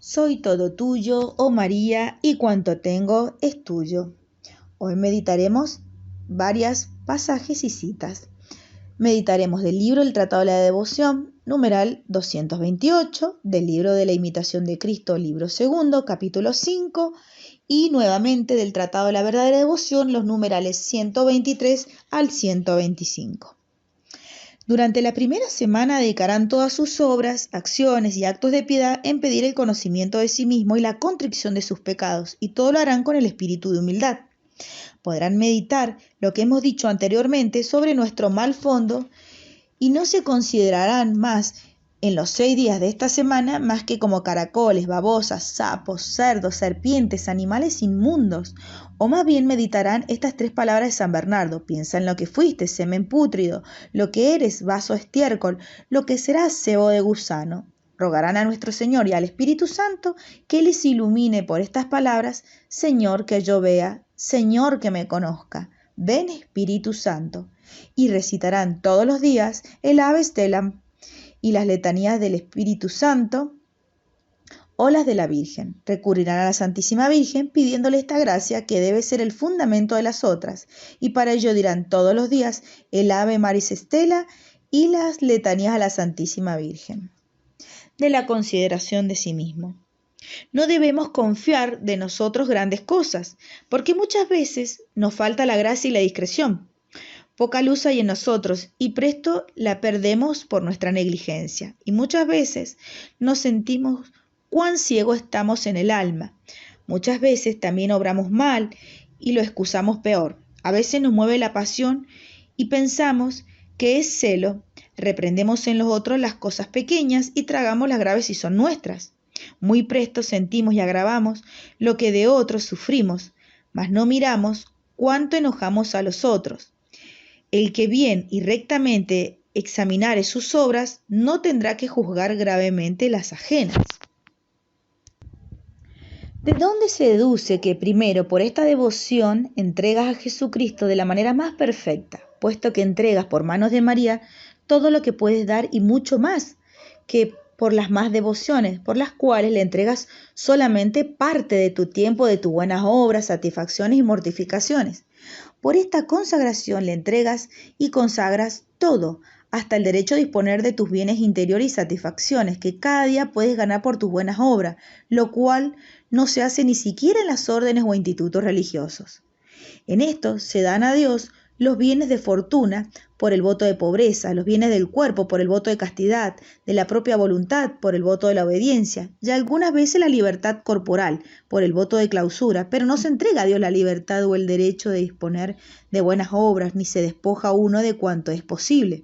Soy todo tuyo, oh María, y cuanto tengo es tuyo. Hoy meditaremos varios pasajes y citas. Meditaremos del libro El Tratado de la Devoción, numeral 228, del libro de la Imitación de Cristo, libro segundo, capítulo 5, y nuevamente del Tratado de la Verdadera Devoción, los numerales 123 al 125. Durante la primera semana dedicarán todas sus obras, acciones y actos de piedad en pedir el conocimiento de sí mismo y la contrición de sus pecados, y todo lo harán con el espíritu de humildad. Podrán meditar lo que hemos dicho anteriormente sobre nuestro mal fondo y no se considerarán más en los 6 días de esta semana más que como caracoles, babosas, sapos, cerdos, serpientes, animales inmundos. O más bien meditarán estas 3 palabras de San Bernardo: piensa en lo que fuiste, semen pútrido, lo que eres, vaso estiércol, lo que serás, cebo de gusano. Rogarán a nuestro Señor y al Espíritu Santo que les ilumine por estas palabras: Señor, que yo vea, Señor, que me conozca. Ven, Espíritu Santo. Y recitarán todos los días el Ave Stellam y las letanías del Espíritu Santo o las de la Virgen. Recurrirán a la Santísima Virgen pidiéndole esta gracia que debe ser el fundamento de las otras, y para ello dirán todos los días el Ave Maris Stella y las letanías a la Santísima Virgen. De la consideración de sí mismo. No debemos confiar de nosotros grandes cosas, porque muchas veces nos falta la gracia y la discreción. Poca luz hay en nosotros y presto la perdemos por nuestra negligencia. Y muchas veces nos sentimos cuán ciegos estamos en el alma. Muchas veces también obramos mal y lo excusamos peor. A veces nos mueve la pasión y pensamos que es celo. Reprendemos en los otros las cosas pequeñas y tragamos las graves si son nuestras. Muy presto sentimos y agravamos lo que de otros sufrimos, mas no miramos cuánto enojamos a los otros. El que bien y rectamente examinare sus obras no tendrá que juzgar gravemente las ajenas. ¿De dónde se deduce que primero por esta devoción entregas a Jesucristo de la manera más perfecta, puesto que entregas por manos de María todo lo que puedes dar y mucho más que por las más devociones, por las cuales le entregas solamente parte de tu tiempo, de tus buenas obras, satisfacciones y mortificaciones? Por esta consagración le entregas y consagras todo, hasta el derecho a disponer de tus bienes interiores y satisfacciones que cada día puedes ganar por tus buenas obras, lo cual no se hace ni siquiera en las órdenes o institutos religiosos. En esto se dan a Dios los bienes de fortuna por el voto de pobreza, los bienes del cuerpo por el voto de castidad, de la propia voluntad por el voto de la obediencia, y algunas veces la libertad corporal por el voto de clausura, pero no se entrega a Dios la libertad o el derecho de disponer de buenas obras, ni se despoja uno de cuanto es posible,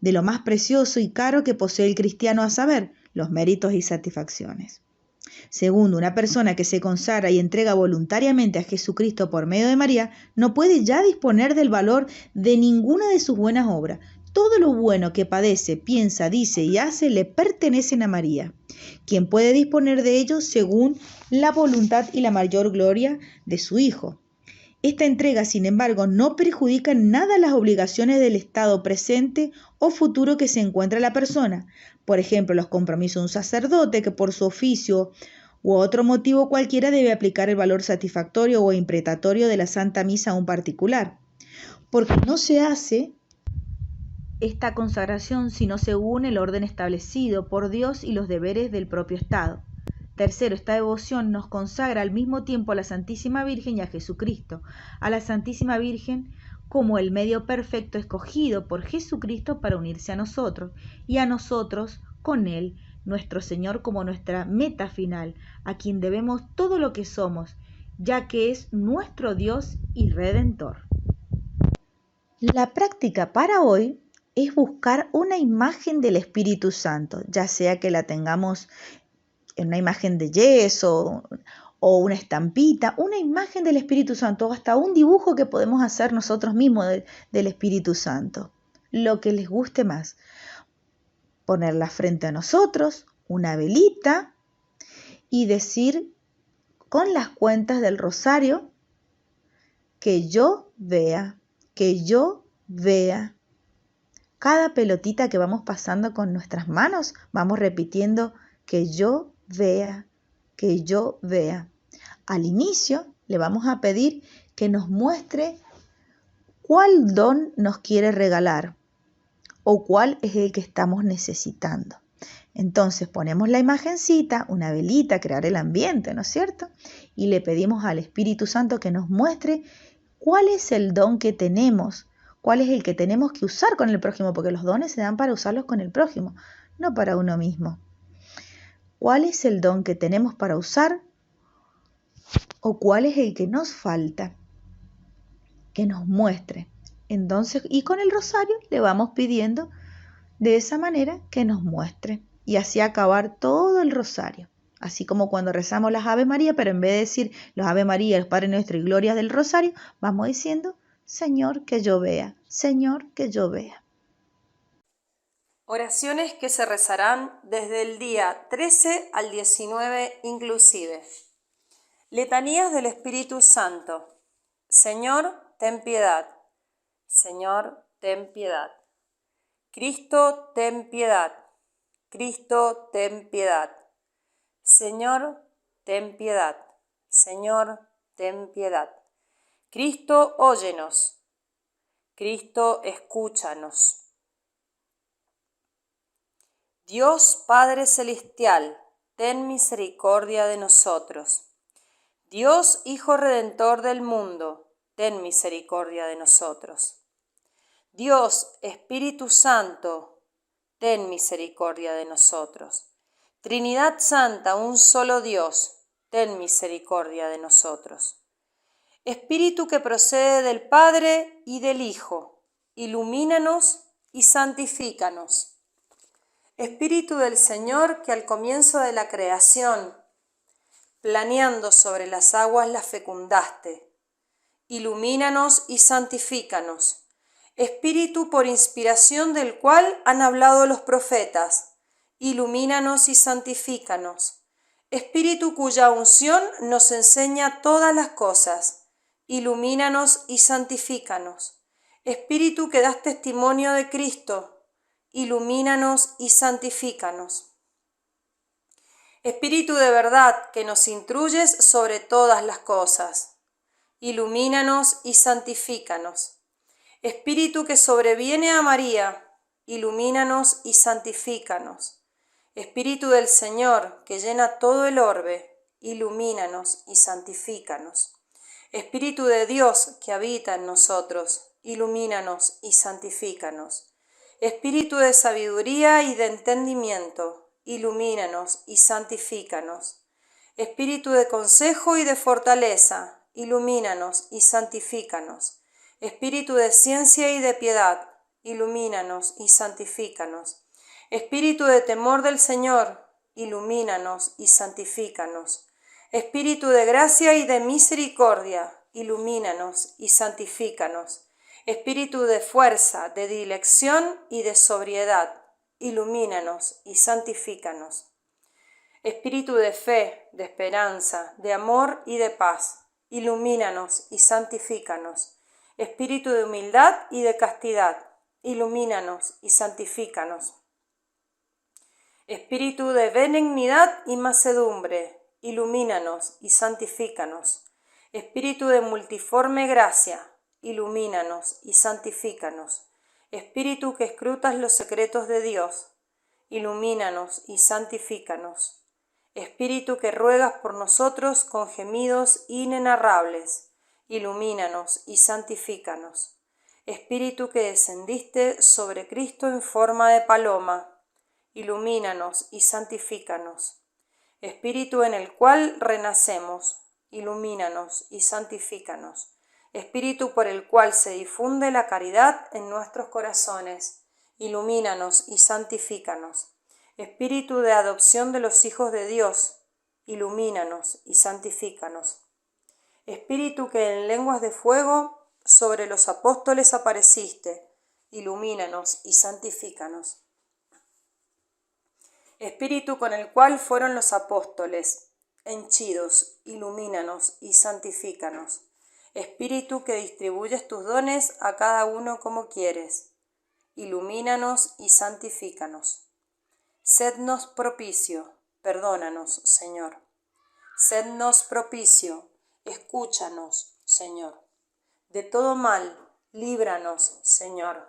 de lo más precioso y caro que posee el cristiano, a saber, los méritos y satisfacciones. Segundo, una persona que se consagra y entrega voluntariamente a Jesucristo por medio de María no puede ya disponer del valor de ninguna de sus buenas obras. Todo lo bueno que padece, piensa, dice y hace le pertenecen a María, quien puede disponer de ellos según la voluntad y la mayor gloria de su Hijo. Esta entrega, sin embargo, no perjudica en nada las obligaciones del estado presente o futuro que se encuentra la persona. Por ejemplo, los compromisos de un sacerdote que por su oficio u otro motivo cualquiera debe aplicar el valor satisfactorio o impretatorio de la Santa Misa a un particular. Porque no se hace esta consagración sino según el orden establecido por Dios y los deberes del propio estado. Tercero, esta devoción nos consagra al mismo tiempo a la Santísima Virgen y a Jesucristo. A la Santísima Virgen como el medio perfecto escogido por Jesucristo para unirse a nosotros, y a nosotros con Él, nuestro Señor, como nuestra meta final, a quien debemos todo lo que somos, ya que es nuestro Dios y Redentor. La práctica para hoy es buscar una imagen del Espíritu Santo, ya sea que la tengamos en una imagen de yeso o una estampita, una imagen del Espíritu Santo, o hasta un dibujo que podemos hacer nosotros mismos del Espíritu Santo, lo que les guste más. Ponerla frente a nosotros, una velita, y decir con las cuentas del rosario, que yo vea, que yo vea. Cada pelotita que vamos pasando con nuestras manos, vamos repitiendo que yo vea, que yo vea. Al inicio le vamos a pedir que nos muestre cuál don nos quiere regalar o cuál es el que estamos necesitando. Entonces ponemos la imagencita, una velita, crear el ambiente, ¿no es cierto? Y le pedimos al Espíritu Santo que nos muestre cuál es el don que tenemos, cuál es el que tenemos que usar con el prójimo, porque los dones se dan para usarlos con el prójimo, no para uno mismo. ¿Cuál es el don que tenemos para usar o cuál es el que nos falta? Que nos muestre. Entonces, y con el rosario le vamos pidiendo de esa manera que nos muestre. Y así acabar todo el rosario. Así como cuando rezamos las Ave María, pero en vez de decir los Ave María, el Padre Nuestro y Gloria del rosario, vamos diciendo, Señor, que yo vea, Señor, que yo vea. Oraciones que se rezarán desde el día 13 al 19 inclusive. Letanías del Espíritu Santo. Señor, ten piedad. Señor, ten piedad. Cristo, ten piedad. Cristo, ten piedad. Señor, ten piedad. Señor, ten piedad. Cristo, óyenos. Cristo, escúchanos. Dios Padre Celestial, ten misericordia de nosotros. Dios Hijo Redentor del mundo, ten misericordia de nosotros. Dios Espíritu Santo, ten misericordia de nosotros. Trinidad Santa, un solo Dios, ten misericordia de nosotros. Espíritu que procede del Padre y del Hijo, ilumínanos y santifícanos. Espíritu del Señor que al comienzo de la creación, planeando sobre las aguas las fecundaste, ilumínanos y santifícanos. Espíritu por inspiración del cual han hablado los profetas, ilumínanos y santifícanos. Espíritu cuya unción nos enseña todas las cosas, ilumínanos y santifícanos. Espíritu que das testimonio de Cristo, ilumínanos y santifícanos. Espíritu de verdad que nos instruyes sobre todas las cosas, ilumínanos y santifícanos. Espíritu que sobreviene a María, ilumínanos y santifícanos. Espíritu del Señor que llena todo el orbe, ilumínanos y santifícanos. Espíritu de Dios que habita en nosotros, ilumínanos y santifícanos. Espíritu de sabiduría y de entendimiento, ilumínanos y santifícanos. Espíritu de consejo y de fortaleza, ilumínanos y santifícanos. Espíritu de ciencia y de piedad, ilumínanos y santifícanos. Espíritu de temor del Señor, ilumínanos y santifícanos. Espíritu de gracia y de misericordia, ilumínanos y santifícanos. Espíritu de fuerza, de dilección y de sobriedad, ilumínanos y santifícanos. Espíritu de fe, de esperanza, de amor y de paz, ilumínanos y santifícanos. Espíritu de humildad y de castidad, ilumínanos y santifícanos. Espíritu de benignidad y mansedumbre, ilumínanos y santifícanos. Espíritu de multiforme gracia, ilumínanos y santifícanos. Espíritu que escrutas los secretos de Dios, ilumínanos y santifícanos. Espíritu que ruegas por nosotros con gemidos inenarrables, ilumínanos y santifícanos. Espíritu que descendiste sobre Cristo en forma de paloma, ilumínanos y santifícanos. Espíritu en el cual renacemos, ilumínanos y santifícanos. Espíritu por el cual se difunde la caridad en nuestros corazones, ilumínanos y santifícanos. Espíritu de adopción de los hijos de Dios, ilumínanos y santifícanos. Espíritu que en lenguas de fuego sobre los apóstoles apareciste, ilumínanos y santifícanos. Espíritu con el cual fueron los apóstoles henchidos, ilumínanos y santifícanos. Espíritu que distribuyes tus dones a cada uno como quieres, ilumínanos y santifícanos. Sednos propicio, perdónanos, Señor. Sednos propicio, escúchanos, Señor. De todo mal, líbranos, Señor.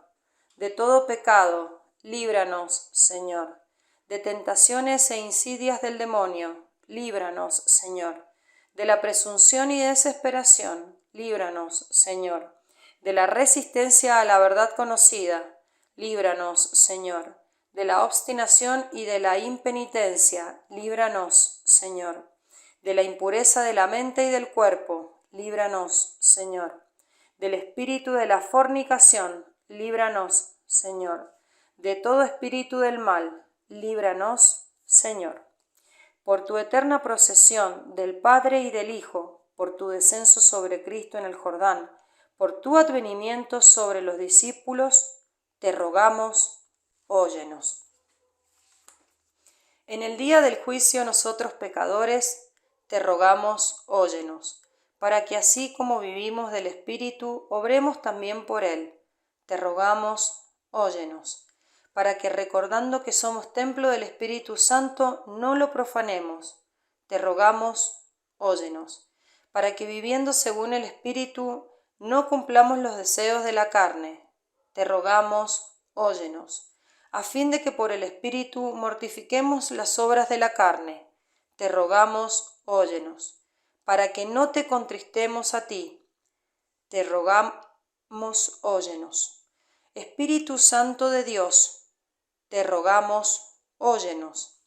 De todo pecado, líbranos, Señor. De tentaciones e insidias del demonio, líbranos, Señor. De la presunción y desesperación, líbranos, Señor. De la resistencia a la verdad conocida, líbranos, Señor. De la obstinación y de la impenitencia, líbranos, Señor. De la impureza de la mente y del cuerpo, líbranos, Señor. Del espíritu de la fornicación, líbranos, Señor. De todo espíritu del mal, líbranos, Señor. Por tu eterna procesión del Padre y del Hijo, por tu descenso sobre Cristo en el Jordán, por tu advenimiento sobre los discípulos, te rogamos, óyenos. En el día del juicio nosotros pecadores, te rogamos, óyenos, para que así como vivimos del Espíritu, obremos también por Él. Te rogamos, óyenos, para que recordando que somos templo del Espíritu Santo, no lo profanemos. Te rogamos, óyenos, para que viviendo según el Espíritu, no cumplamos los deseos de la carne. Te rogamos, óyenos, a fin de que por el Espíritu mortifiquemos las obras de la carne. Te rogamos, óyenos, para que no te contristemos a ti. Te rogamos, óyenos. Espíritu Santo de Dios, te rogamos, óyenos,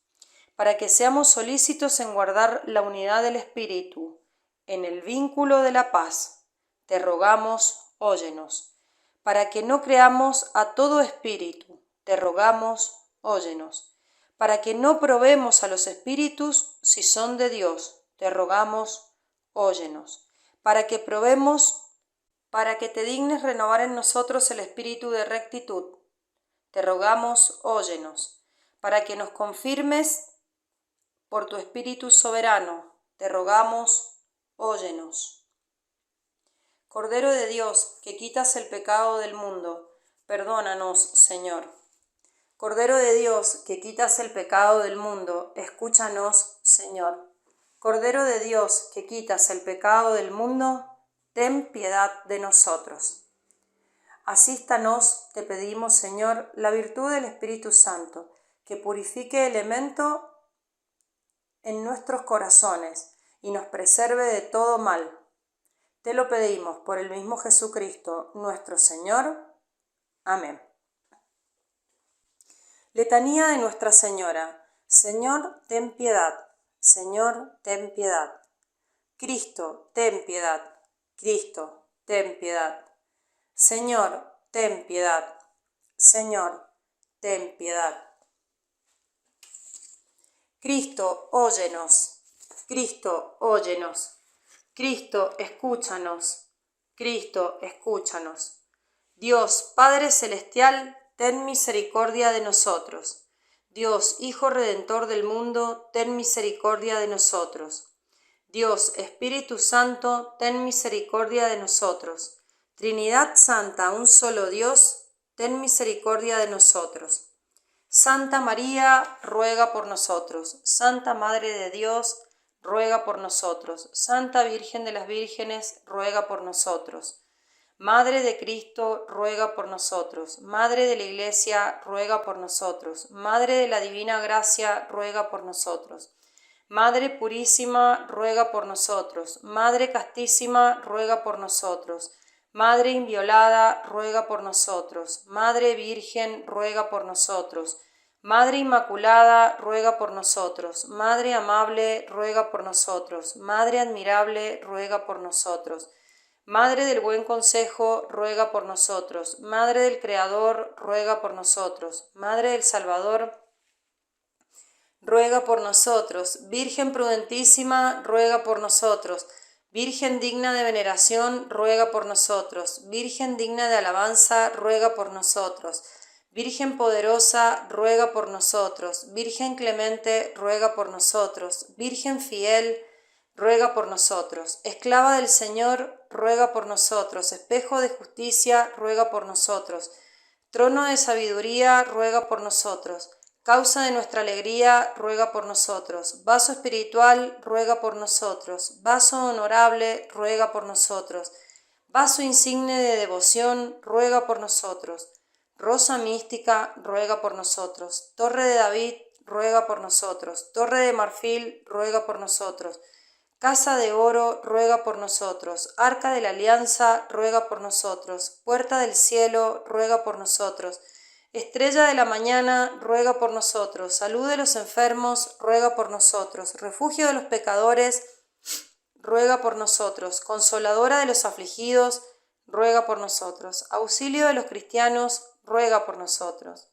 para que seamos solícitos en guardar la unidad del Espíritu, en el vínculo de la paz. Te rogamos, óyenos, para que no creamos a todo espíritu. Te rogamos, óyenos, para que no probemos a los espíritus si son de Dios. Te rogamos, óyenos, para que probemos, para que te dignes renovar en nosotros el espíritu de rectitud. Te rogamos, óyenos, para que nos confirmes por tu espíritu soberano. Te rogamos, óyenos. Cordero de Dios, que quitas el pecado del mundo, perdónanos, Señor. Cordero de Dios, que quitas el pecado del mundo, escúchanos, Señor. Cordero de Dios, que quitas el pecado del mundo, ten piedad de nosotros. Asístanos, te pedimos, Señor, la virtud del Espíritu Santo, que purifique elemento en nuestros corazones y nos preserve de todo mal. Te lo pedimos por el mismo Jesucristo, nuestro Señor. Amén. Letanía de Nuestra Señora. Señor, ten piedad. Señor, ten piedad. Cristo, ten piedad. Cristo, ten piedad. Señor, ten piedad. Señor, ten piedad. Cristo, óyenos. Cristo, óyenos. Cristo, escúchanos. Cristo, escúchanos. Dios, Padre Celestial, ten misericordia de nosotros. Dios, Hijo Redentor del mundo, ten misericordia de nosotros. Dios, Espíritu Santo, ten misericordia de nosotros. Trinidad Santa, un solo Dios, ten misericordia de nosotros. Santa María, ruega por nosotros. Santa Madre de Dios, ruega por nosotros. Santa Virgen de las Vírgenes, ruega por nosotros. Madre de Cristo, ruega por nosotros. Madre de la Iglesia, ruega por nosotros. Madre de la Divina Gracia, ruega por nosotros. Madre Purísima, ruega por nosotros. Madre Castísima, ruega por nosotros. Madre Inviolada, ruega por nosotros. Madre Virgen, ruega por nosotros. Madre Inmaculada, ruega por nosotros. Madre Amable, ruega por nosotros. Madre Admirable, ruega por nosotros. Madre del buen consejo, ruega por nosotros. Madre del Creador, ruega por nosotros. Madre del Salvador, ruega por nosotros. Virgen prudentísima, ruega por nosotros. Virgen digna de veneración, ruega por nosotros. Virgen digna de alabanza, ruega por nosotros. Virgen poderosa, ruega por nosotros. Virgen clemente, ruega por nosotros. Virgen fiel, ruega por nosotros. Esclava del Señor, ruega por nosotros. Espejo de justicia, ruega por nosotros. Trono de sabiduría, ruega por nosotros. Causa de nuestra alegría, ruega por nosotros. Vaso espiritual, ruega por nosotros. Vaso honorable, ruega por nosotros. Vaso insigne de devoción, ruega por nosotros. Rosa mística, ruega por nosotros. Torre de David, ruega por nosotros. Torre de marfil, ruega por nosotros. Casa de oro, ruega por nosotros. Arca de la alianza, ruega por nosotros. Puerta del cielo, ruega por nosotros. Estrella de la mañana, ruega por nosotros. Salud de los enfermos, ruega por nosotros. Refugio de los pecadores, ruega por nosotros. Consoladora de los afligidos, ruega por nosotros. Auxilio de los cristianos, ruega por nosotros.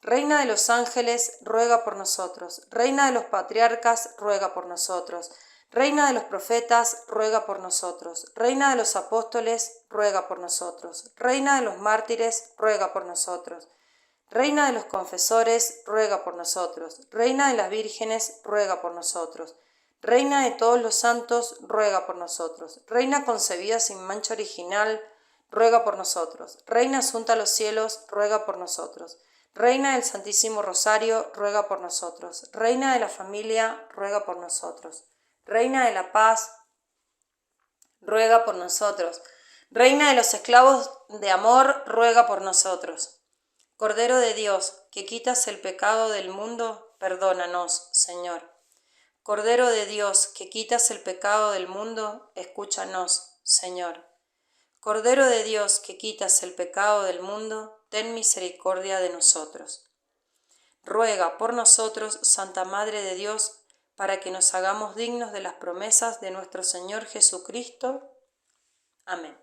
Reina de los ángeles, ruega por nosotros. Reina de los patriarcas, ruega por nosotros. Reina de los profetas, ruega por nosotros. Reina de los apóstoles, ruega por nosotros. Reina de los mártires, ruega por nosotros. Reina de los confesores, ruega por nosotros. Reina de las vírgenes, ruega por nosotros. Reina de todos los santos, ruega por nosotros. Reina concebida sin mancha original, ruega por nosotros. Reina asunta a los cielos, ruega por nosotros. Reina del Santísimo Rosario, ruega por nosotros. Reina de la familia, ruega por nosotros. Reina de la paz, ruega por nosotros. Reina de los esclavos de amor, ruega por nosotros. Cordero de Dios, que quitas el pecado del mundo, perdónanos, Señor. Cordero de Dios, que quitas el pecado del mundo, escúchanos, Señor. Cordero de Dios, que quitas el pecado del mundo, ten misericordia de nosotros. Ruega por nosotros, Santa Madre de Dios, para que nos hagamos dignos de las promesas de nuestro Señor Jesucristo. Amén.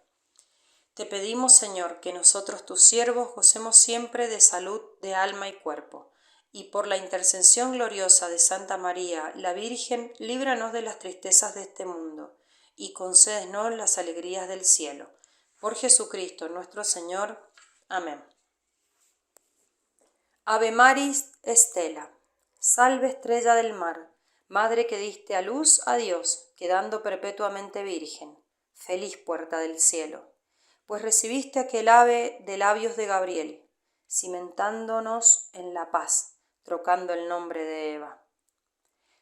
Te pedimos, Señor, que nosotros, tus siervos, gocemos siempre de salud de alma y cuerpo, y por la intercesión gloriosa de Santa María, la Virgen, líbranos de las tristezas de este mundo, y concédenos las alegrías del cielo. Por Jesucristo nuestro Señor. Amén. Ave Maris Estela, salve estrella del mar, madre que diste a luz a Dios, quedando perpetuamente virgen, feliz puerta del cielo. Pues recibiste aquel ave de labios de Gabriel, cimentándonos en la paz, trocando el nombre de Eva.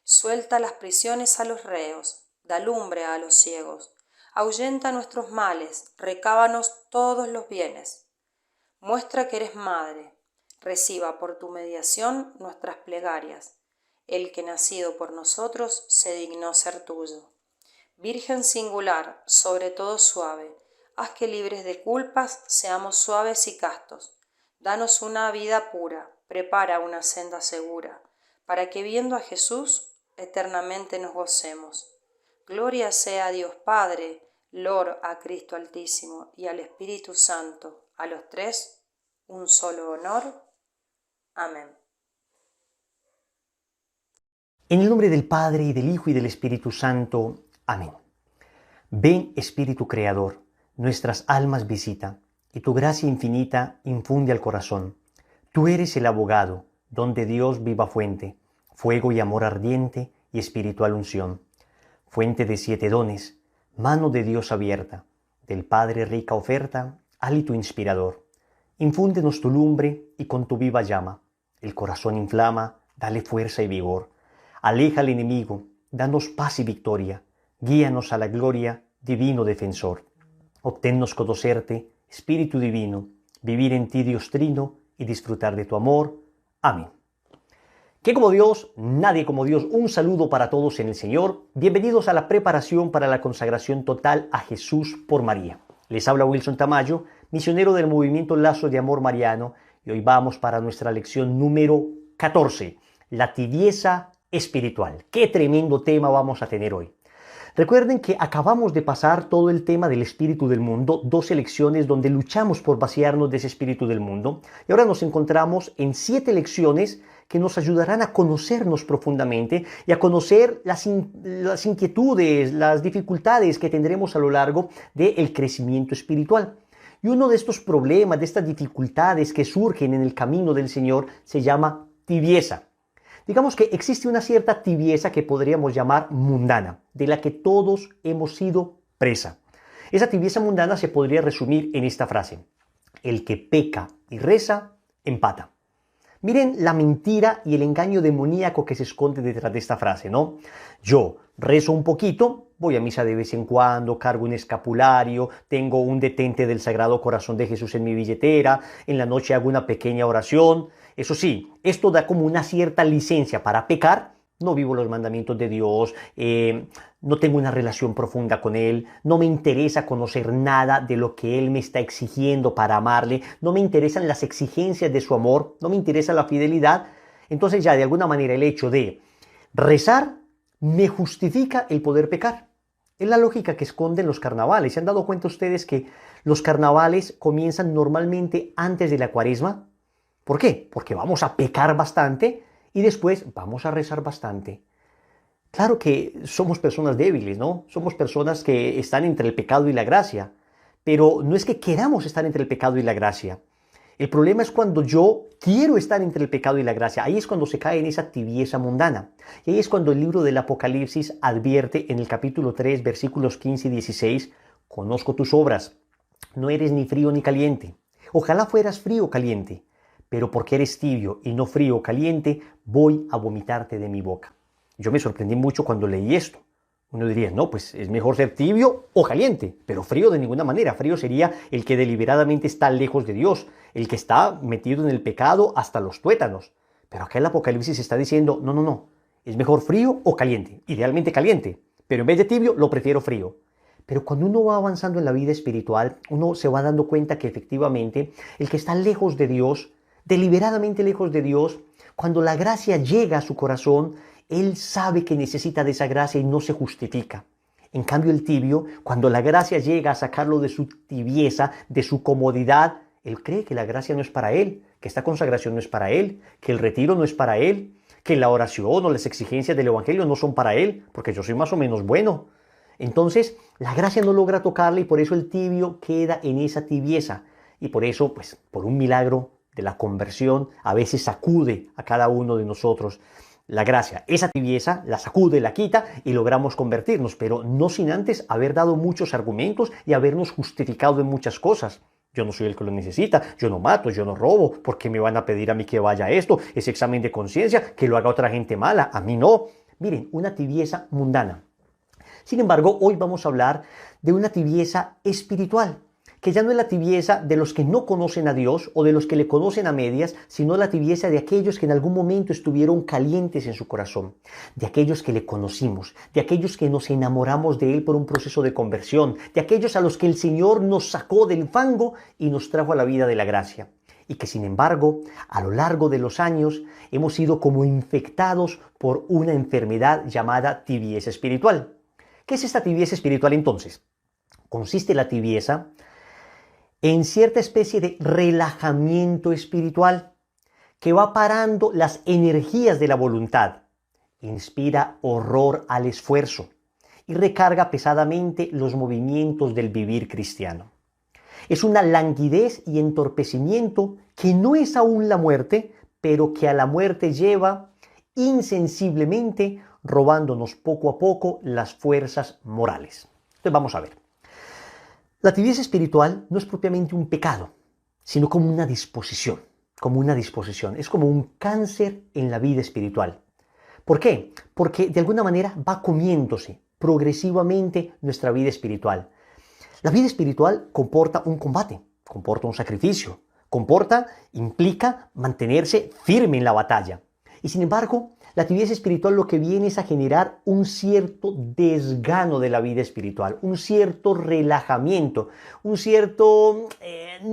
Suelta las prisiones a los reos, da lumbre a los ciegos, ahuyenta nuestros males, recábanos todos los bienes. Muestra que eres madre, reciba por tu mediación nuestras plegarias. El que nacido por nosotros se dignó ser tuyo. Virgen singular, sobre todo suave, haz que libres de culpas seamos suaves y castos. Danos una vida pura, prepara una senda segura, para que viendo a Jesús eternamente nos gocemos. Gloria sea a Dios Padre, Lord a Cristo Altísimo y al Espíritu Santo, a los tres, un solo honor. Amén. En el nombre del Padre, y del Hijo, y del Espíritu Santo. Amén. Ven, Espíritu Creador, nuestras almas visita, y tu gracia infinita infunde al corazón. Tú eres el abogado, don de Dios viva fuente, fuego y amor ardiente y espiritual unción. Fuente de 7 dones, mano de Dios abierta, del Padre rica oferta, hálito inspirador. Infúndenos tu lumbre y con tu viva llama, el corazón inflama, dale fuerza y vigor. Aleja al enemigo, danos paz y victoria, guíanos a la gloria, divino defensor. Obténnos conocerte, Espíritu Divino, vivir en ti, Dios Trino, y disfrutar de tu amor. Amén. ¿Qué como Dios? Nadie como Dios. Un saludo para todos en el Señor. Bienvenidos a la preparación para la consagración total a Jesús por María. Les habla Wilson Tamayo, misionero del movimiento Lazo de Amor Mariano, y hoy vamos para nuestra lección número 14, la tibieza espiritual. Qué tremendo tema vamos a tener hoy. Recuerden que acabamos de pasar todo el tema del espíritu del mundo, 12 lecciones donde luchamos por vaciarnos de ese espíritu del mundo. Y ahora nos encontramos en 7 lecciones que nos ayudarán a conocernos profundamente y a conocer las inquietudes, las dificultades que tendremos a lo largo del crecimiento espiritual. Y uno de estos problemas, de estas dificultades que surgen en el camino del Señor, se llama tibieza. Digamos que existe una cierta tibieza que podríamos llamar mundana, de la que todos hemos sido presa. Esa tibieza mundana se podría resumir en esta frase: el que peca y reza, empata. Miren la mentira y el engaño demoníaco que se esconde detrás de esta frase, ¿no? Yo rezo un poquito, voy a misa de vez en cuando, cargo un escapulario, tengo un detente del Sagrado Corazón de Jesús en mi billetera, en la noche hago una pequeña oración. Eso sí, esto da como una cierta licencia para pecar. No vivo los mandamientos de Dios, no tengo una relación profunda con Él, no me interesa conocer nada de lo que Él me está exigiendo para amarle, no me interesan las exigencias de su amor, no me interesa la fidelidad. Entonces ya de alguna manera el hecho de rezar me justifica el poder pecar. Es la lógica que esconden los carnavales. ¿Se han dado cuenta ustedes que los carnavales comienzan normalmente antes de la Cuaresma? ¿Por qué? Porque vamos a pecar bastante y después vamos a rezar bastante. Claro que somos personas débiles, ¿no? Somos personas que están entre el pecado y la gracia, pero no es que queramos estar entre el pecado y la gracia. El problema es cuando yo quiero estar entre el pecado y la gracia. Ahí es cuando se cae en esa tibieza mundana. Y ahí es cuando el libro del Apocalipsis advierte en el capítulo 3, versículos 15 y 16, conozco tus obras, no eres ni frío ni caliente. Ojalá fueras frío o caliente, pero porque eres tibio y no frío o caliente, voy a vomitarte de mi boca. Yo me sorprendí mucho cuando leí esto. Uno diría, no, pues es mejor ser tibio o caliente, pero frío de ninguna manera. Frío sería el que deliberadamente está lejos de Dios, el que está metido en el pecado hasta los tuétanos. Pero acá el Apocalipsis está diciendo, no, es mejor frío o caliente, idealmente caliente, pero en vez de tibio lo prefiero frío. Pero cuando uno va avanzando en la vida espiritual, uno se va dando cuenta que efectivamente el que está lejos de Dios, deliberadamente lejos de Dios, cuando la gracia llega a su corazón, él sabe que necesita de esa gracia y no se justifica. En cambio el tibio, cuando la gracia llega a sacarlo de su tibieza, de su comodidad, él cree que la gracia no es para él, que esta consagración no es para él, que el retiro no es para él, que la oración o las exigencias del evangelio no son para él, porque yo soy más o menos bueno. Entonces la gracia no logra tocarle y por eso el tibio queda en esa tibieza. Y por eso, pues, por un milagro de la conversión, a veces sacude a cada uno de nosotros la gracia. Esa tibieza la sacude, la quita y logramos convertirnos, pero no sin antes haber dado muchos argumentos y habernos justificado en muchas cosas. Yo no soy el que lo necesita, yo no mato, yo no robo, ¿por qué me van a pedir a mí que vaya a esto? Ese examen de conciencia, que lo haga otra gente mala, a mí no. Miren, una tibieza mundana. Sin embargo, hoy vamos a hablar de una tibieza espiritual, que ya no es la tibieza de los que no conocen a Dios o de los que le conocen a medias, sino la tibieza de aquellos que en algún momento estuvieron calientes en su corazón, de aquellos que le conocimos, de aquellos que nos enamoramos de Él por un proceso de conversión, de aquellos a los que el Señor nos sacó del fango y nos trajo a la vida de la gracia. Y que sin embargo, a lo largo de los años, hemos sido como infectados por una enfermedad llamada tibieza espiritual. ¿Qué es esta tibieza espiritual entonces? Consiste la tibieza en cierta especie de relajamiento espiritual que va parando las energías de la voluntad, inspira horror al esfuerzo y recarga pesadamente los movimientos del vivir cristiano. Es una languidez y entorpecimiento que no es aún la muerte, pero que a la muerte lleva insensiblemente, robándonos poco a poco las fuerzas morales. Entonces vamos a ver. La tibieza espiritual no es propiamente un pecado, sino como una disposición, Es como un cáncer en la vida espiritual. ¿Por qué? Porque de alguna manera va comiéndose progresivamente nuestra vida espiritual. La vida espiritual comporta un combate, comporta un sacrificio, implica mantenerse firme en la batalla. Y sin embargo, la tibieza espiritual lo que viene es a generar un cierto desgano de la vida espiritual, un cierto relajamiento, no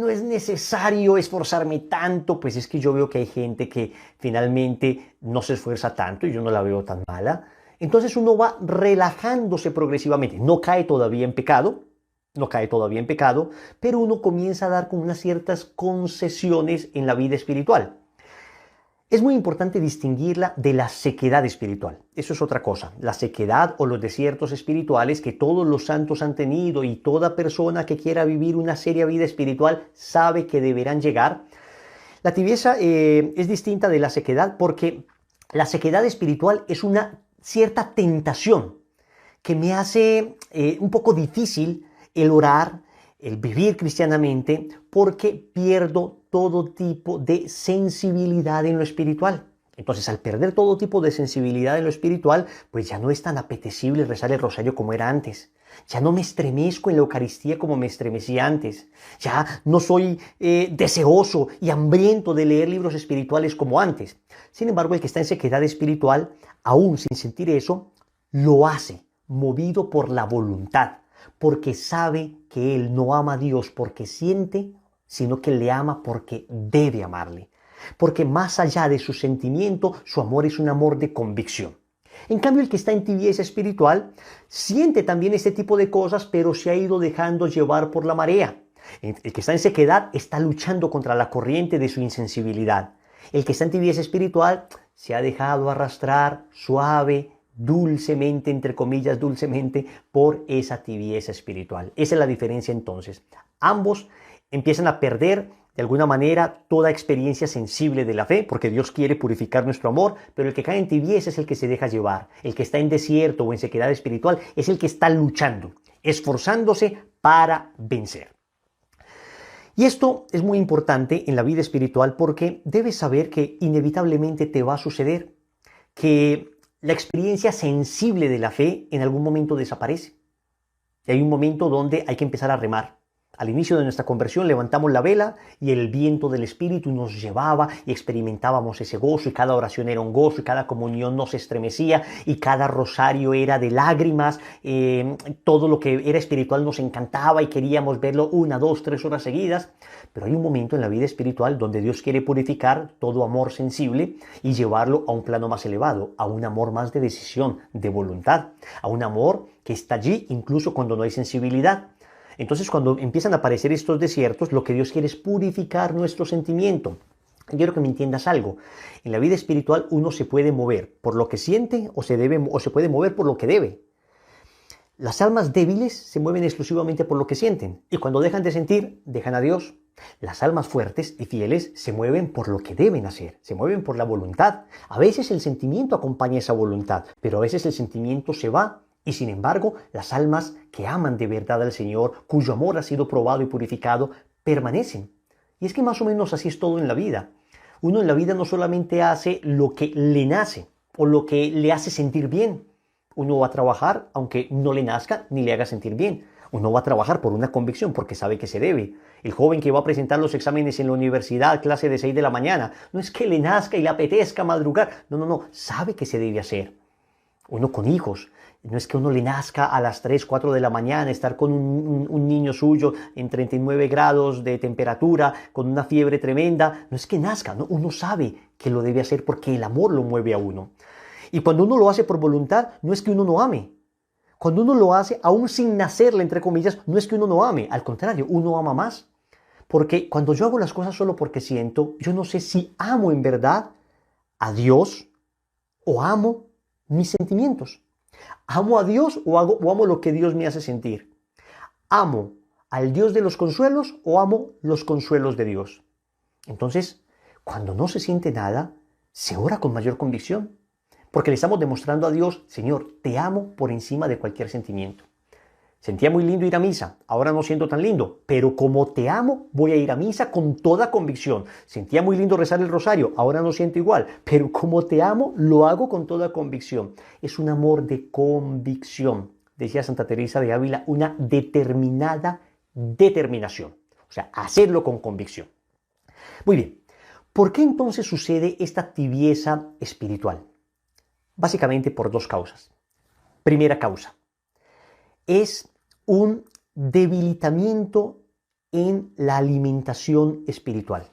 es necesario esforzarme tanto, pues es que yo veo que hay gente que finalmente no se esfuerza tanto y yo no la veo tan mala. Entonces uno va relajándose progresivamente. No cae todavía en pecado, no cae todavía en pecado, pero uno comienza a dar con unas ciertas concesiones en la vida espiritual. Es muy importante distinguirla de la sequedad espiritual. Eso es otra cosa. La sequedad o los desiertos espirituales que todos los santos han tenido y toda persona que quiera vivir una seria vida espiritual sabe que deberán llegar. La tibieza es distinta de la sequedad porque la sequedad espiritual es una cierta tentación que me hace un poco difícil el orar, el vivir cristianamente, porque pierdo todo tipo de sensibilidad en lo espiritual. Entonces, al perder todo tipo de sensibilidad en lo espiritual, pues ya no es tan apetecible rezar el rosario como era antes. Ya no me estremezco en la Eucaristía como me estremecía antes. Ya no soy deseoso y hambriento de leer libros espirituales como antes. Sin embargo, el que está en sequedad espiritual, aún sin sentir eso, lo hace, movido por la voluntad, porque sabe que él no ama a Dios porque siente, sino que le ama porque debe amarle. Porque más allá de su sentimiento, su amor es un amor de convicción. En cambio, el que está en tibieza espiritual siente también este tipo de cosas, pero se ha ido dejando llevar por la marea. El que está en sequedad está luchando contra la corriente de su insensibilidad. El que está en tibieza espiritual se ha dejado arrastrar suave, dulcemente, entre comillas, dulcemente, por esa tibieza espiritual. Esa es la diferencia entonces. Ambos empiezan a perder de alguna manera toda experiencia sensible de la fe, porque Dios quiere purificar nuestro amor, pero el que cae en tibieza es el que se deja llevar. El que está en desierto o en sequedad espiritual es el que está luchando, esforzándose para vencer. Y esto es muy importante en la vida espiritual porque debes saber que inevitablemente te va a suceder que la experiencia sensible de la fe en algún momento desaparece. Y hay un momento donde hay que empezar a remar. Al inicio de nuestra conversión levantamos la vela y el viento del Espíritu nos llevaba y experimentábamos ese gozo y cada oración era un gozo y cada comunión nos estremecía y cada rosario era de lágrimas, todo lo que era espiritual nos encantaba y queríamos verlo 1, 2, 3 horas seguidas. Pero hay un momento en la vida espiritual donde Dios quiere purificar todo amor sensible y llevarlo a un plano más elevado, a un amor más de decisión, de voluntad, a un amor que está allí incluso cuando no hay sensibilidad. Entonces, cuando empiezan a aparecer estos desiertos, lo que Dios quiere es purificar nuestro sentimiento. Quiero que me entiendas algo. En la vida espiritual uno se puede mover por lo que siente o se puede mover por lo que debe. Las almas débiles se mueven exclusivamente por lo que sienten y cuando dejan de sentir, dejan a Dios. Las almas fuertes y fieles se mueven por lo que deben hacer, se mueven por la voluntad. A veces el sentimiento acompaña esa voluntad, pero a veces el sentimiento se va. Y sin embargo, las almas que aman de verdad al Señor, cuyo amor ha sido probado y purificado, permanecen. Y es que más o menos así es todo en la vida. Uno en la vida no solamente hace lo que le nace o lo que le hace sentir bien. Uno va a trabajar aunque no le nazca ni le haga sentir bien. Uno va a trabajar por una convicción porque sabe que se debe. El joven que va a presentar los exámenes en la universidad, clase de 6 de la mañana, no es que le nazca y le apetezca madrugar. No, sabe que se debe hacer. Uno con hijos. No es que uno le nazca a las 3, 4 de la mañana estar con un niño suyo en 39 grados de temperatura, con una fiebre tremenda. No es que nazca, no, uno sabe que lo debe hacer porque el amor lo mueve a uno. Y cuando uno lo hace por voluntad, no es que uno no ame. Cuando uno lo hace, aún sin nacerle, entre comillas, no es que uno no ame. Al contrario, uno ama más. Porque cuando yo hago las cosas solo porque siento, yo no sé si amo en verdad a Dios o amo mis sentimientos. ¿Amo a Dios o amo lo que Dios me hace sentir? ¿Amo al Dios de los consuelos o amo los consuelos de Dios? Entonces, cuando no se siente nada, se ora con mayor convicción, porque le estamos demostrando a Dios, Señor, te amo por encima de cualquier sentimiento. Sentía muy lindo ir a misa, ahora no siento tan lindo, pero como te amo, voy a ir a misa con toda convicción. Sentía muy lindo rezar el rosario, ahora no siento igual, pero como te amo, lo hago con toda convicción. Es un amor de convicción, decía Santa Teresa de Ávila, una determinada determinación. O sea, hacerlo con convicción. Muy bien, ¿por qué entonces sucede esta tibieza espiritual? Básicamente por dos causas. Primera causa es un debilitamiento en la alimentación espiritual.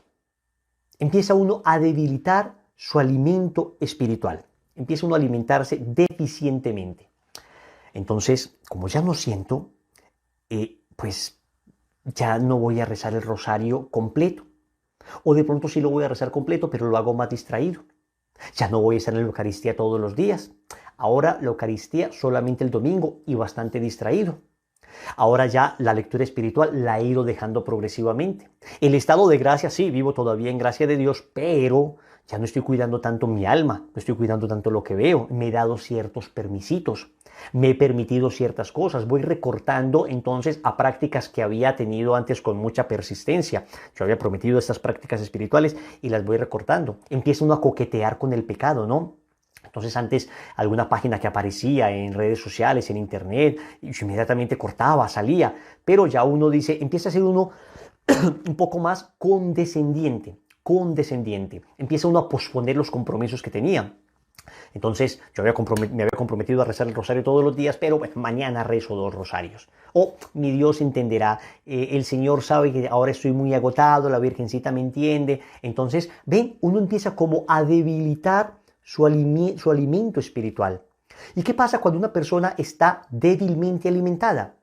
Empieza uno a debilitar su alimento espiritual. Empieza uno a alimentarse deficientemente. Entonces, como ya no siento, pues ya no voy a rezar el rosario completo. O de pronto sí lo voy a rezar completo, pero lo hago más distraído. Ya no voy a estar en la Eucaristía todos los días. Ahora la Eucaristía solamente el domingo y bastante distraído. Ahora ya la lectura espiritual la he ido dejando progresivamente. El estado de gracia, sí, vivo todavía en gracia de Dios, pero ya no estoy cuidando tanto mi alma, no estoy cuidando tanto lo que veo. Me he dado ciertos permisitos, me he permitido ciertas cosas, voy recortando entonces a prácticas que había tenido antes con mucha persistencia. Yo había prometido estas prácticas espirituales y las voy recortando. Empieza uno a coquetear con el pecado, ¿no? Entonces antes alguna página que aparecía en redes sociales, en internet, y yo inmediatamente cortaba, salía, pero ya uno dice, empieza a ser uno un poco más condescendiente. Empieza uno a posponer los compromisos que tenía. Entonces yo me había comprometido a rezar el rosario todos los días, pero bueno, mañana rezo 2 rosarios. O mi Dios entenderá, el Señor sabe que ahora estoy muy agotado, la Virgencita me entiende. Entonces, ven, uno empieza como a debilitar su alimento espiritual. ¿Y qué pasa cuando una persona está débilmente alimentada?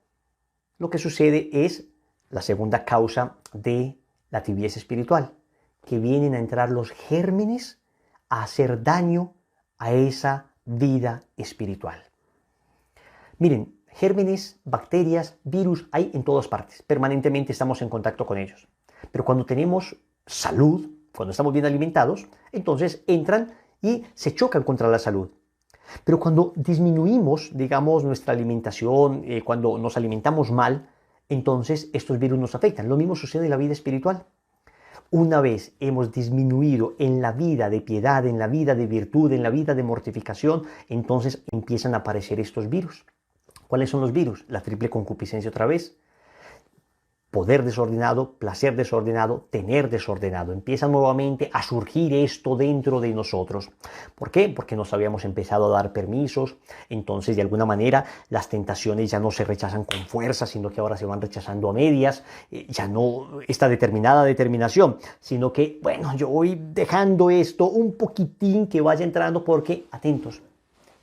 Lo que sucede es la segunda causa de la tibieza espiritual, que vienen a entrar los gérmenes a hacer daño a esa vida espiritual. Miren, gérmenes, bacterias, virus, hay en todas partes. Permanentemente estamos en contacto con ellos. Pero cuando tenemos salud, cuando estamos bien alimentados, entonces entran y se chocan contra la salud. Pero cuando disminuimos, digamos, nuestra alimentación, cuando nos alimentamos mal, entonces estos virus nos afectan. Lo mismo sucede en la vida espiritual. Una vez hemos disminuido en la vida de piedad, en la vida de virtud, en la vida de mortificación, entonces empiezan a aparecer estos virus. ¿Cuáles son los virus? La triple concupiscencia otra vez. Poder desordenado, placer desordenado, tener desordenado. Empieza nuevamente a surgir esto dentro de nosotros. ¿Por qué? Porque nos habíamos empezado a dar permisos. Entonces, de alguna manera, las tentaciones ya no se rechazan con fuerza, sino que ahora se van rechazando a medias. Ya no esta determinación, sino que, bueno, yo voy dejando esto un poquitín que vaya entrando porque, atentos,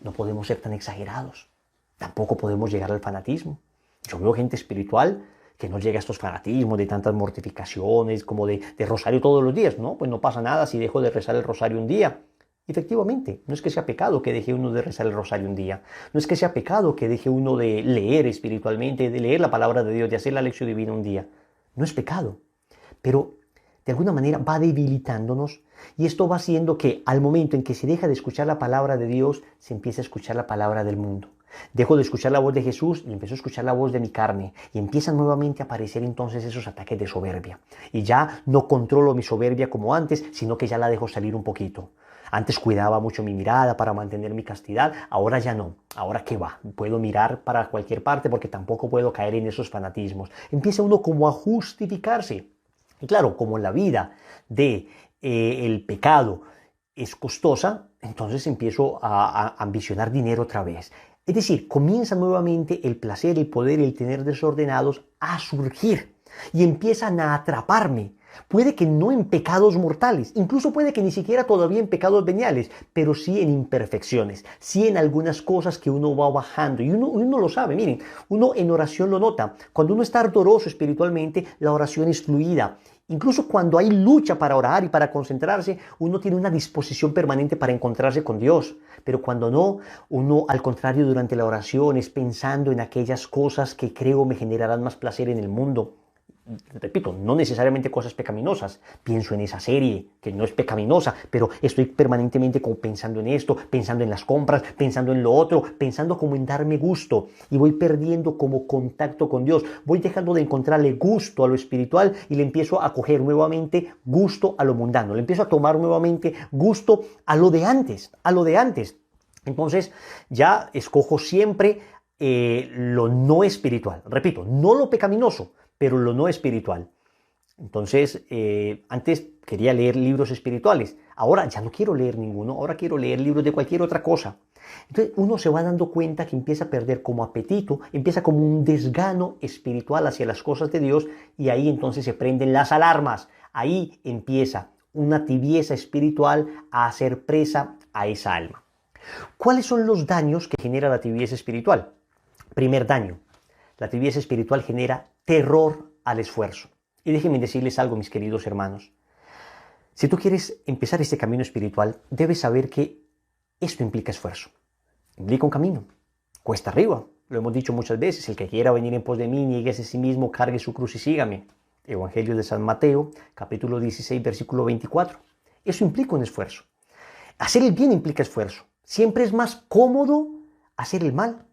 no podemos ser tan exagerados. Tampoco podemos llegar al fanatismo. Yo veo gente espiritual que no llega a estos fanatismos de tantas mortificaciones como de rosario todos los días. No, pues no pasa nada si dejo de rezar el rosario un día. Efectivamente, no es que sea pecado que deje uno de rezar el rosario un día. No es que sea pecado que deje uno de leer espiritualmente, de leer la palabra de Dios, de hacer la lección divina un día. No es pecado. Pero de alguna manera va debilitándonos y esto va haciendo que al momento en que se deja de escuchar la palabra de Dios, se empieza a escuchar la palabra del mundo. Dejo de escuchar la voz de Jesús y empiezo a escuchar la voz de mi carne y empiezan nuevamente a aparecer entonces esos ataques de soberbia. Y ya no controlo mi soberbia como antes, sino que ya la dejo salir un poquito. Antes cuidaba mucho mi mirada para mantener mi castidad, ahora ya no. Ahora qué va, puedo mirar para cualquier parte porque tampoco puedo caer en esos fanatismos. Empieza uno como a justificarse. Y claro, como la vida de el pecado es costosa, entonces empiezo a ambicionar dinero otra vez. Es decir, comienza nuevamente el placer, el poder y el tener desordenados a surgir y empiezan a atraparme. Puede que no en pecados mortales, incluso puede que ni siquiera todavía en pecados veniales, pero sí en imperfecciones, sí en algunas cosas que uno va bajando. Y uno lo sabe, miren, uno en oración lo nota. Cuando uno está ardoroso espiritualmente, la oración es fluida. Incluso cuando hay lucha para orar y para concentrarse, uno tiene una disposición permanente para encontrarse con Dios. Pero cuando no, uno al contrario durante la oración es pensando en aquellas cosas que creo me generarán más placer en el mundo. Repito, no necesariamente cosas pecaminosas. Pienso en esa serie que no es pecaminosa, pero estoy permanentemente como pensando en esto, pensando en las compras, pensando en lo otro, pensando como en darme gusto y voy perdiendo como contacto con Dios. Voy dejando de encontrarle gusto a lo espiritual y le empiezo a coger nuevamente gusto a lo mundano. Le empiezo a tomar nuevamente gusto a lo de antes, Entonces ya escojo siempre lo no espiritual. Repito, no lo pecaminoso, pero lo no espiritual. Entonces, antes quería leer libros espirituales. Ahora ya no quiero leer ninguno. Ahora quiero leer libros de cualquier otra cosa. Entonces, uno se va dando cuenta que empieza a perder como apetito, empieza como un desgano espiritual hacia las cosas de Dios y ahí entonces se prenden las alarmas. Ahí empieza una tibieza espiritual a hacer presa a esa alma. ¿Cuáles son los daños que genera la tibieza espiritual? Primer daño, la tibieza espiritual genera terror al esfuerzo. Y déjenme decirles algo, mis queridos hermanos. Si tú quieres empezar este camino espiritual, debes saber que esto implica esfuerzo. Implica un camino. Cuesta arriba. Lo hemos dicho muchas veces. El que quiera venir en pos de mí, niéguese a sí mismo, cargue su cruz y sígame. Evangelio de San Mateo, capítulo 16, versículo 24. Eso implica un esfuerzo. Hacer el bien implica esfuerzo. Siempre es más cómodo hacer el mal.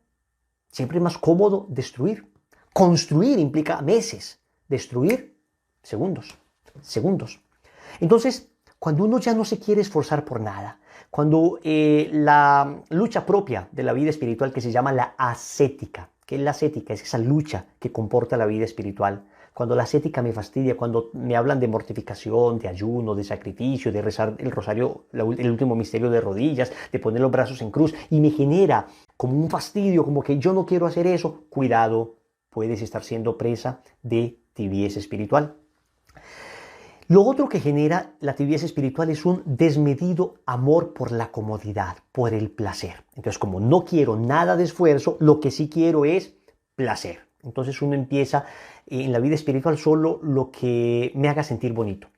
Siempre es más cómodo destruir. Construir implica meses. Destruir, segundos. Entonces, cuando uno ya no se quiere esforzar por nada, cuando la lucha propia de la vida espiritual que se llama la ascética, ¿qué es la ascética? Es esa lucha que comporta la vida espiritual. Cuando la ascética me fastidia, cuando me hablan de mortificación, de ayuno, de sacrificio, de rezar el rosario, el último misterio de rodillas, de poner los brazos en cruz, y me genera como un fastidio, como que yo no quiero hacer eso, cuidado, puedes estar siendo presa de tibieza espiritual. Lo otro que genera la tibieza espiritual es un desmedido amor por la comodidad, por el placer. Entonces, como no quiero nada de esfuerzo, lo que sí quiero es placer. Entonces uno empieza en la vida espiritual solo lo que me haga sentir bonito.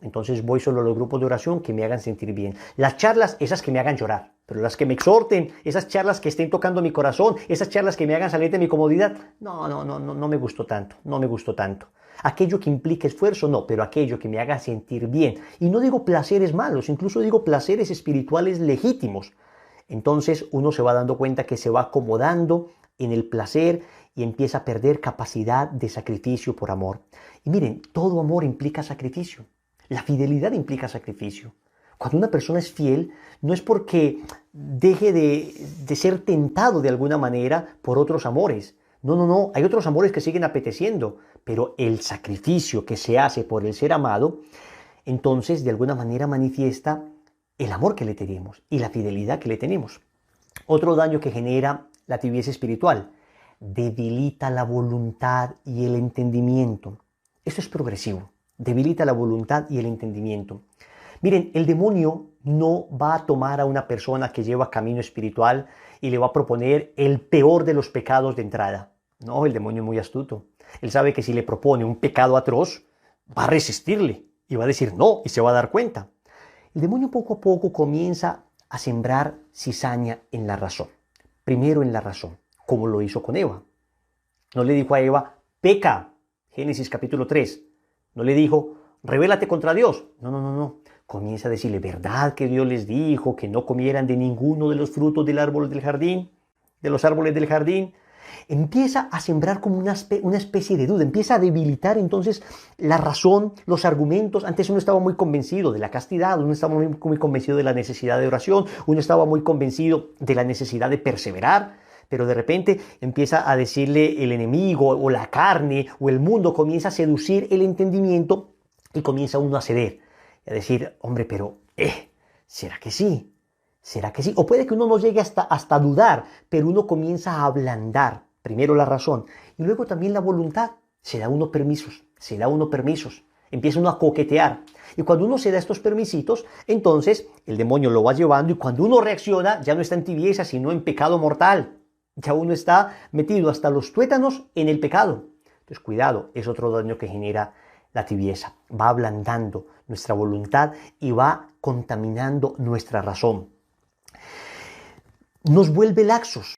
Entonces voy solo a los grupos de oración que me hagan sentir bien. Las charlas, esas que me hagan llorar. Pero las que me exhorten, esas charlas que estén tocando mi corazón, esas charlas que me hagan salir de mi comodidad, no me gustó tanto, no me gustó tanto. Aquello que implique esfuerzo, no, pero aquello que me haga sentir bien. Y no digo placeres malos, incluso digo placeres espirituales legítimos. Entonces uno se va dando cuenta que se va acomodando en el placer y empieza a perder capacidad de sacrificio por amor. Y miren, todo amor implica sacrificio. La fidelidad implica sacrificio. Cuando una persona es fiel, no es porque deje de ser tentado de alguna manera por otros amores. No. Hay otros amores que siguen apeteciendo, pero el sacrificio que se hace por el ser amado, entonces de alguna manera manifiesta el amor que le tenemos y la fidelidad que le tenemos. Otro daño que genera la tibieza espiritual, debilita la voluntad y el entendimiento. Esto es progresivo. Debilita la voluntad y el entendimiento. Miren, el demonio no va a tomar a una persona que lleva camino espiritual y le va a proponer el peor de los pecados de entrada. No, el demonio es muy astuto. Él sabe que si le propone un pecado atroz, va a resistirle y va a decir no y se va a dar cuenta. El demonio poco a poco comienza a sembrar cizaña en la razón. Primero en la razón, como lo hizo con Eva. No le dijo a Eva, peca, Génesis capítulo 3. No le dijo, rebélate contra Dios. No. Comienza a decirle, ¿verdad que Dios les dijo que no comieran de ninguno de los frutos del árbol del jardín? De los árboles del jardín. Empieza a sembrar como una especie de duda. Empieza a debilitar entonces la razón, los argumentos. Antes uno estaba muy convencido de la castidad, uno estaba muy convencido de la necesidad de oración, uno estaba muy convencido de la necesidad de perseverar. Pero de repente empieza a decirle el enemigo o la carne o el mundo comienza a seducir el entendimiento y comienza uno a ceder. Y a decir, hombre, pero ¿será que sí? ¿Será que sí? O puede que uno no llegue hasta dudar, pero uno comienza a ablandar primero la razón y luego también la voluntad. Se da uno permisos. Empieza uno a coquetear. Y cuando uno se da estos permisitos, entonces el demonio lo va llevando y cuando uno reacciona ya no está en tibieza, sino en pecado mortal. Ya uno está metido hasta los tuétanos en el pecado. Entonces, cuidado, es otro daño que genera la tibieza. Va ablandando nuestra voluntad y va contaminando nuestra razón. Nos vuelve laxos.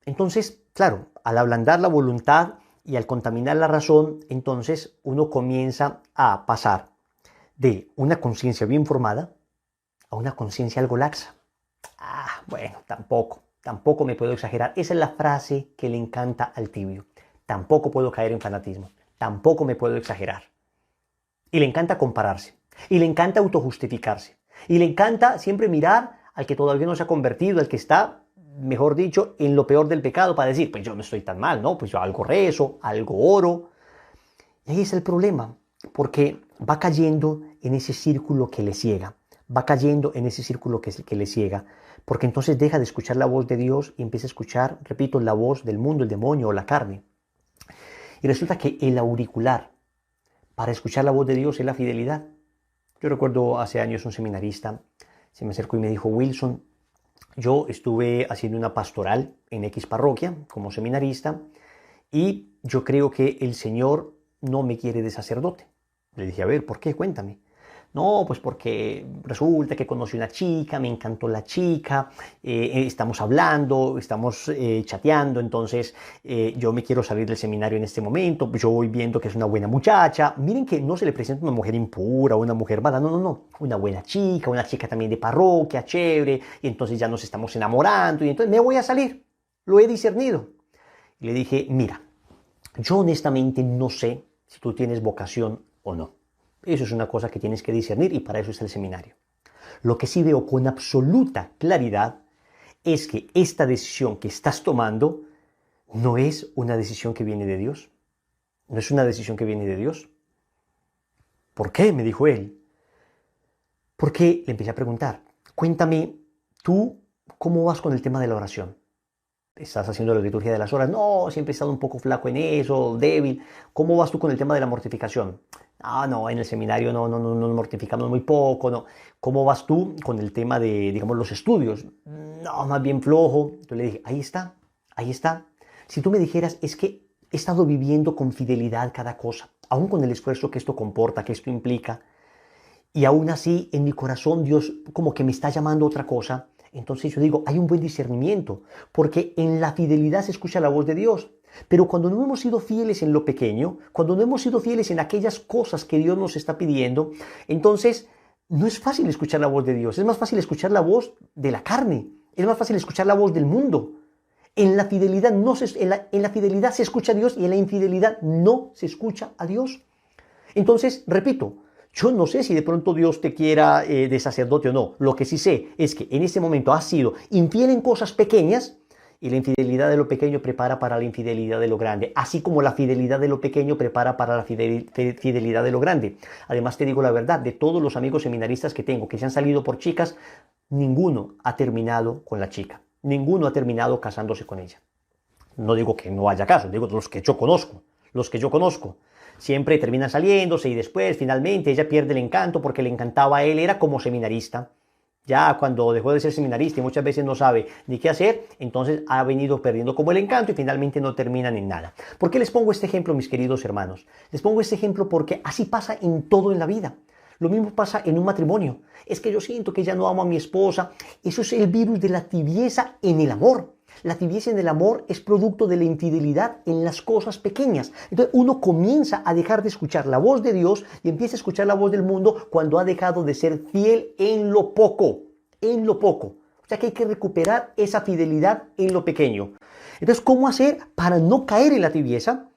Entonces, claro, al ablandar la voluntad y al contaminar la razón, entonces uno comienza a pasar de una conciencia bien formada a una conciencia algo laxa. Bueno, tampoco me puedo exagerar. Esa es la frase que le encanta al tibio. Tampoco puedo caer en fanatismo. Tampoco me puedo exagerar. Y le encanta compararse. Y le encanta autojustificarse. Y le encanta siempre mirar al que todavía no se ha convertido, al que está, mejor dicho, en lo peor del pecado para decir, pues yo no estoy tan mal, ¿no? Pues yo algo rezo, algo oro. Y ahí es el problema, porque va cayendo en ese círculo que le ciega. Va cayendo en ese círculo que le ciega. Porque entonces deja de escuchar la voz de Dios y empieza a escuchar, repito, la voz del mundo, el demonio o la carne. Y resulta que el auricular para escuchar la voz de Dios es la fidelidad. Yo recuerdo hace años un seminarista se me acercó y me dijo, Wilson, yo estuve haciendo una pastoral en X parroquia como seminarista y yo creo que el Señor no me quiere de sacerdote. Le dije, a ver, ¿por qué? Cuéntame. No, pues porque resulta que conocí una chica, me encantó la chica, estamos hablando, estamos chateando, entonces yo me quiero salir del seminario en este momento, yo voy viendo que es una buena muchacha. Miren que no se le presenta una mujer impura, una mujer mala, no, una buena chica, una chica también de parroquia, chévere, y entonces ya nos estamos enamorando, y entonces me voy a salir, lo he discernido. Y le dije, mira, yo honestamente no sé si tú tienes vocación o no. Eso es una cosa que tienes que discernir y para eso es el seminario. Lo que sí veo con absoluta claridad es que esta decisión que estás tomando no es una decisión que viene de Dios. No es una decisión que viene de Dios. ¿Por qué? Me dijo él. Porque le empecé a preguntar, cuéntame, ¿tú cómo vas con el tema de la oración? ¿Estás haciendo la liturgia de las horas? No, siempre he estado un poco flaco en eso, débil. ¿Cómo vas tú con el tema de la mortificación? Ah, no, en el seminario no nos mortificamos muy poco, no. ¿Cómo vas tú con el tema de, digamos, los estudios? No, más bien flojo. Entonces le dije, ahí está, ahí está. Si tú me dijeras, es que he estado viviendo con fidelidad cada cosa, aún con el esfuerzo que esto comporta, que esto implica, y aún así en mi corazón Dios como que me está llamando a otra cosa, entonces yo digo, hay un buen discernimiento, porque en la fidelidad se escucha la voz de Dios. Pero cuando no hemos sido fieles en lo pequeño, cuando no hemos sido fieles en aquellas cosas que Dios nos está pidiendo, entonces no es fácil escuchar la voz de Dios. Es más fácil escuchar la voz de la carne. Es más fácil escuchar la voz del mundo. En la fidelidad, en la fidelidad se escucha a Dios y en la infidelidad no se escucha a Dios. Entonces, repito, yo no sé si de pronto Dios te quiera de sacerdote o no. Lo que sí sé es que en este momento has sido infiel en cosas pequeñas y la infidelidad de lo pequeño prepara para la infidelidad de lo grande, así como la fidelidad de lo pequeño prepara para la fidelidad de lo grande. Además te digo la verdad, de todos los amigos seminaristas que tengo que se han salido por chicas, ninguno ha terminado con la chica, ninguno ha terminado casándose con ella. No digo que no haya casos, digo los que yo conozco. Siempre terminan saliéndose y después finalmente ella pierde el encanto porque le encantaba a él, era como seminarista. Ya cuando dejó de ser seminarista y muchas veces no sabe ni qué hacer, entonces ha venido perdiendo como el encanto y finalmente no terminan en nada. ¿Por qué les pongo este ejemplo, mis queridos hermanos? Les pongo este ejemplo porque así pasa en todo en la vida. Lo mismo pasa en un matrimonio. Es que yo siento que ya no amo a mi esposa. Eso es el virus de la tibieza en el amor. La tibieza en el amor es producto de la infidelidad en las cosas pequeñas. Entonces uno comienza a dejar de escuchar la voz de Dios y empieza a escuchar la voz del mundo cuando ha dejado de ser fiel en lo poco. En lo poco. O sea que hay que recuperar esa fidelidad en lo pequeño. Entonces, ¿cómo hacer para no caer en la tibieza?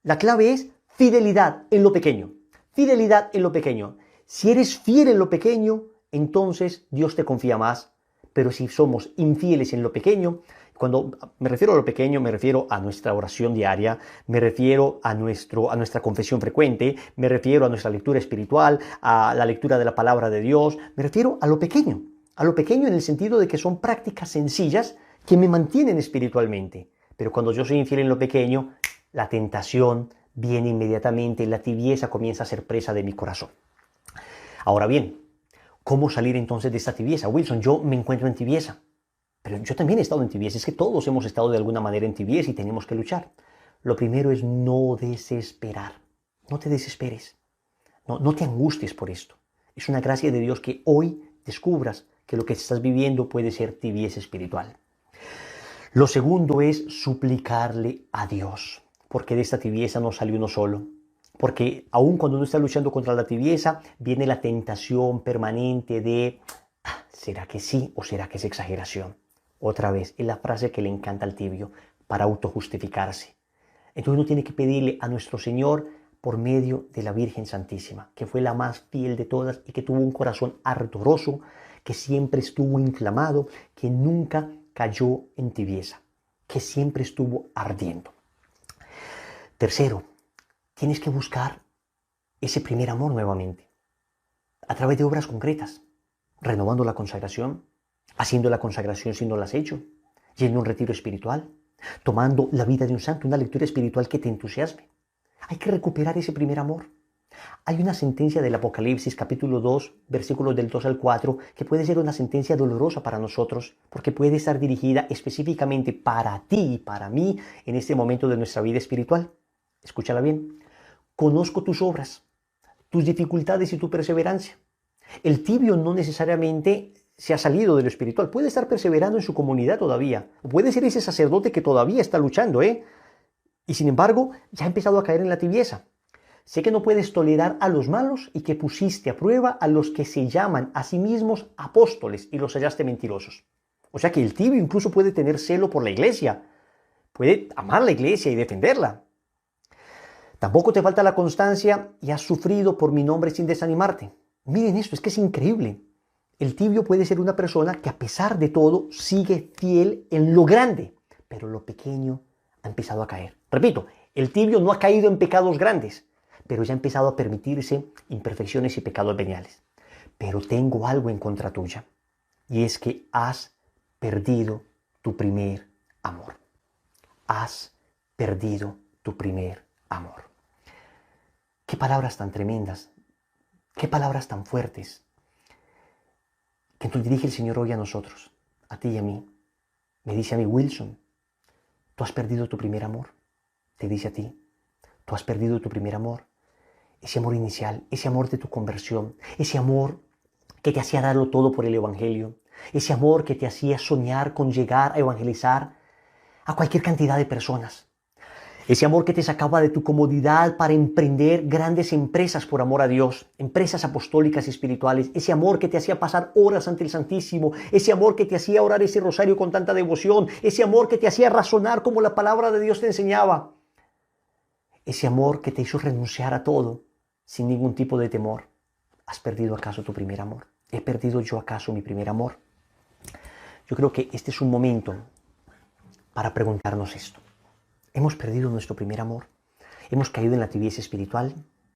La clave es fidelidad en lo pequeño. Fidelidad en lo pequeño. Si eres fiel en lo pequeño, entonces Dios te confía más. Pero si somos infieles en lo pequeño, cuando me refiero a lo pequeño, me refiero a nuestra oración diaria, me refiero a nuestra confesión frecuente, me refiero a nuestra lectura espiritual, a la lectura de la palabra de Dios, me refiero a lo pequeño en el sentido de que son prácticas sencillas que me mantienen espiritualmente. Pero cuando yo soy infiel en lo pequeño, la tentación viene inmediatamente, la tibieza comienza a ser presa de mi corazón. Ahora bien, ¿cómo salir entonces de esta tibieza? Wilson, yo me encuentro en tibieza. Pero yo también he estado en tibieza, es que todos hemos estado de alguna manera en tibieza y tenemos que luchar. Lo primero es no desesperar, no te desesperes, no te angusties por esto. Es una gracia de Dios que hoy descubras que lo que estás viviendo puede ser tibieza espiritual. Lo segundo es suplicarle a Dios, porque de esta tibieza no sale uno solo. Porque aun cuando uno está luchando contra la tibieza, viene la tentación permanente de ¿será que sí o será que es exageración? Otra vez, es la frase que le encanta al tibio, para autojustificarse. Entonces uno tiene que pedirle a nuestro Señor por medio de la Virgen Santísima, que fue la más fiel de todas y que tuvo un corazón ardoroso, que siempre estuvo inflamado, que nunca cayó en tibieza, que siempre estuvo ardiendo. Tercero, tienes que buscar ese primer amor nuevamente, a través de obras concretas, renovando la consagración, haciendo la consagración si no la has hecho, yendo a un retiro espiritual, tomando la vida de un santo, una lectura espiritual que te entusiasme. Hay que recuperar ese primer amor. Hay una sentencia del Apocalipsis, capítulo 2, versículos del 2 al 4, que puede ser una sentencia dolorosa para nosotros, porque puede estar dirigida específicamente para ti y para mí en este momento de nuestra vida espiritual. Escúchala bien. Conozco tus obras, tus dificultades y tu perseverancia. El tibio no necesariamente se ha salido de lo espiritual, puede estar perseverando en su comunidad todavía, puede ser ese sacerdote que todavía está luchando, y sin embargo ya ha empezado a caer en la tibieza. Sé que no puedes tolerar a los malos y que pusiste a prueba a los que se llaman a sí mismos apóstoles y los hallaste mentirosos. O sea que el tibio incluso puede tener celo por la iglesia, puede amar la iglesia y defenderla. Tampoco te falta la constancia y has sufrido por mi nombre sin desanimarte. Miren esto, es que es increíble. El tibio puede ser una persona que a pesar de todo sigue fiel en lo grande, pero lo pequeño ha empezado a caer. Repito, el tibio no ha caído en pecados grandes, pero ya ha empezado a permitirse imperfecciones y pecados veniales. Pero tengo algo en contra tuya, y es que has perdido tu primer amor. Has perdido tu primer amor. Qué palabras tan tremendas, qué palabras tan fuertes que nos dirige el Señor hoy a nosotros, a ti y a mí. Me dice a mí, Wilson, tú has perdido tu primer amor. Te dice a ti, tú has perdido tu primer amor. Ese amor inicial, ese amor de tu conversión, ese amor que te hacía darlo todo por el Evangelio, ese amor que te hacía soñar con llegar a evangelizar a cualquier cantidad de personas, ese amor que te sacaba de tu comodidad para emprender grandes empresas por amor a Dios, empresas apostólicas y espirituales, ese amor que te hacía pasar horas ante el Santísimo, ese amor que te hacía orar ese rosario con tanta devoción, ese amor que te hacía razonar como la palabra de Dios te enseñaba, ese amor que te hizo renunciar a todo sin ningún tipo de temor. ¿Has perdido acaso tu primer amor? ¿He perdido yo acaso mi primer amor? Yo creo que este es un momento para preguntarnos esto. ¿Hemos perdido nuestro primer amor? ¿Hemos caído en la tibieza espiritual?